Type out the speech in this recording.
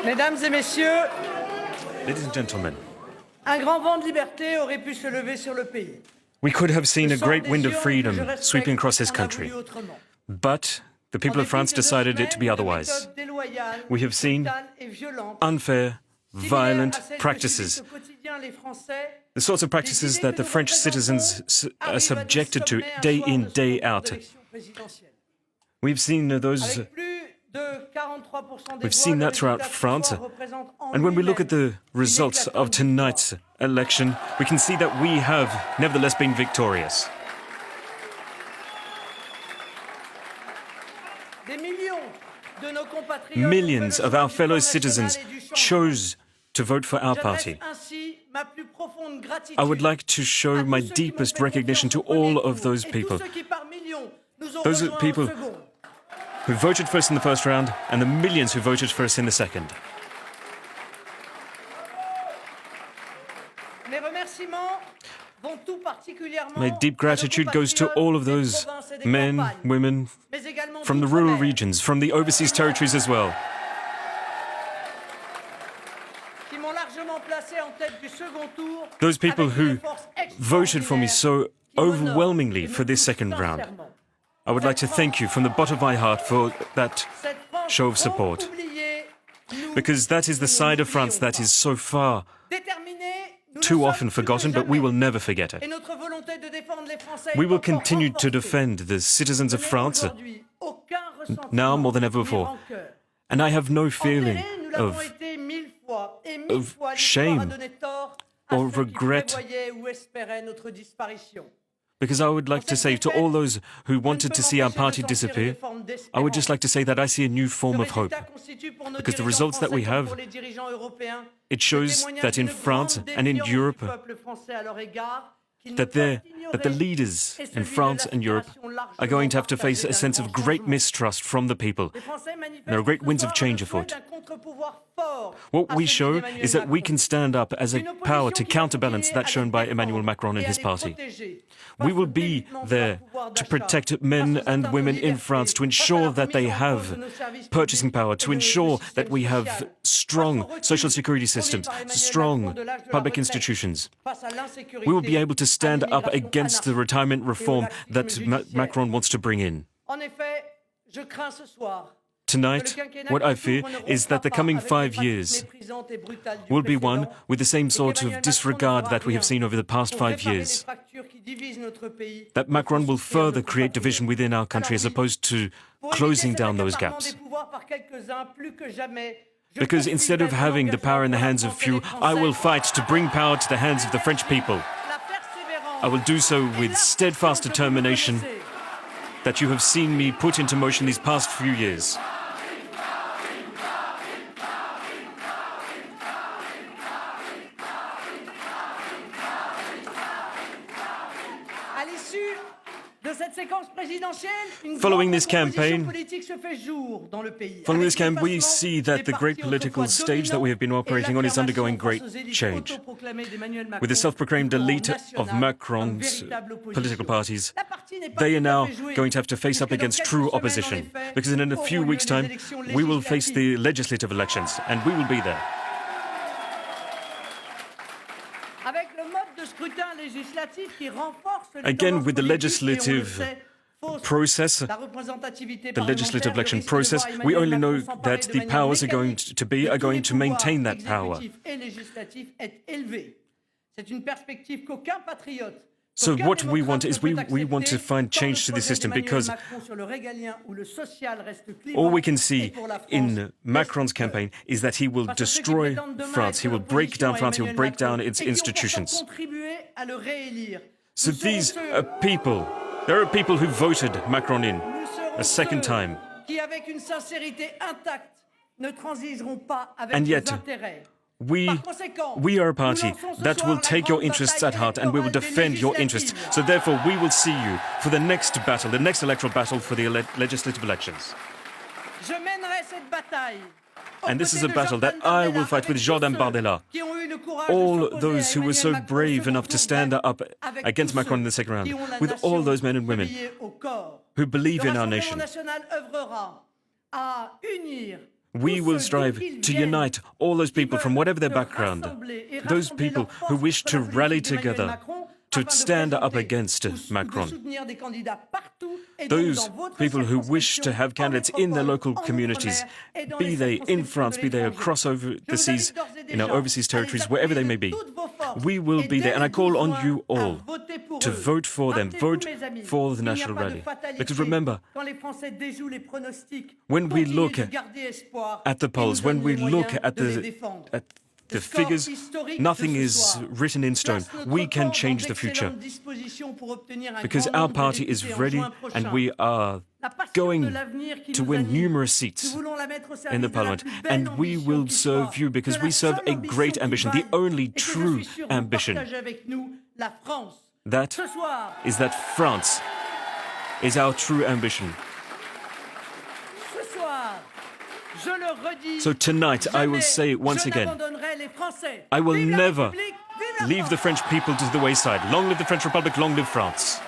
Mesdames et messieurs, Ladies and gentlemen, un grand vent de liberté aurait pu se lever sur le pays. we could have seen a great wind of freedom sweeping across this country, but the people of France decided it to be otherwise. We have seen unfair, violent practices, the sorts of practices that the French citizens are subjected to day in, day out. We've seen that throughout France. And when we look at the results of tonight's election, we can see that we have nevertheless been victorious. Millions of our fellow citizens chose to vote for our party. I would like to show my deepest recognition to all of those people who voted for us in the first round and the millions who voted for us in the second. My deep gratitude goes to all of those men, women, from the rural regions, from the overseas territories as well, those people who voted for me so overwhelmingly for this second round. I would like to thank you from the bottom of my heart for that show of support, because that is the side of France that is so far too often forgotten, but we will never forget it. We will continue to defend the citizens of France now more than ever before. And I have no feeling of shame or regret, because I would like to say to all those who wanted to see our party disappear, I would just like to say that I see a new form of hope. Because the results that we have, it shows that in France and in Europe, that the leaders in France and Europe are going to have to face a sense of great mistrust from the people. There are great winds of change afoot. What we show is that we can stand up as a power to counterbalance that shown by Emmanuel Macron and his party. We will be there to protect men and women in France, to ensure that they have purchasing power, to ensure that we have strong social security systems, strong public institutions. We will be able to stand up against the retirement reform that Macron wants to bring in. Tonight, what I fear is that the coming 5 years will be one with the same sort of disregard that we have seen over the past 5 years. That Macron will further create division within our country as opposed to closing down those gaps. Because instead of having the power in the hands of few, I will fight to bring power to the hands of the French people. I will do so with steadfast determination that you have seen me put into motion these past few years. Following this campaign, we see that the great political stage that we have been operating on is undergoing great change. With the self-proclaimed elite of Macron's political parties, they are now going to have to face up against true opposition, because in a few weeks' time, we will face the legislative elections, and we will be there. Again, with the legislative process, the legislative election process, we only know that the powers are going to maintain that power. So what we want is we want to find change to the system, because all we can see in Macron's campaign is that he will destroy France, he will break down France, he will break down its institutions. So these are people, there are people who voted Macron in a second time. And yet, we are a party that will take your interests at heart, and we will defend your interests. So therefore, we will see you for the next battle, the next electoral battle for the legislative elections. And this is a battle that I will fight with Jordan Bardella. All those who were so brave enough to stand up against Macron in the second round, with all those men and women who believe in our nation, We will strive to unite all those people from whatever their background, those people who wish to rally together to stand up against Macron, those people who wish to have candidates in their local communities, be they in France, be they across over the seas, in our overseas territories, wherever they may be. We will be there, and I call on you all to vote for them, vote for the National Rally. Because remember, when we look at the polls, when we look at the figures, nothing is written in stone. We can change the future because our party is ready and we are going to win numerous seats in the parliament. And we will serve you because we serve a great ambition, the only true ambition. That is that France is our true ambition. So tonight, I will say it once again, I will never leave the French people to the wayside. Long live the French Republic, long live France.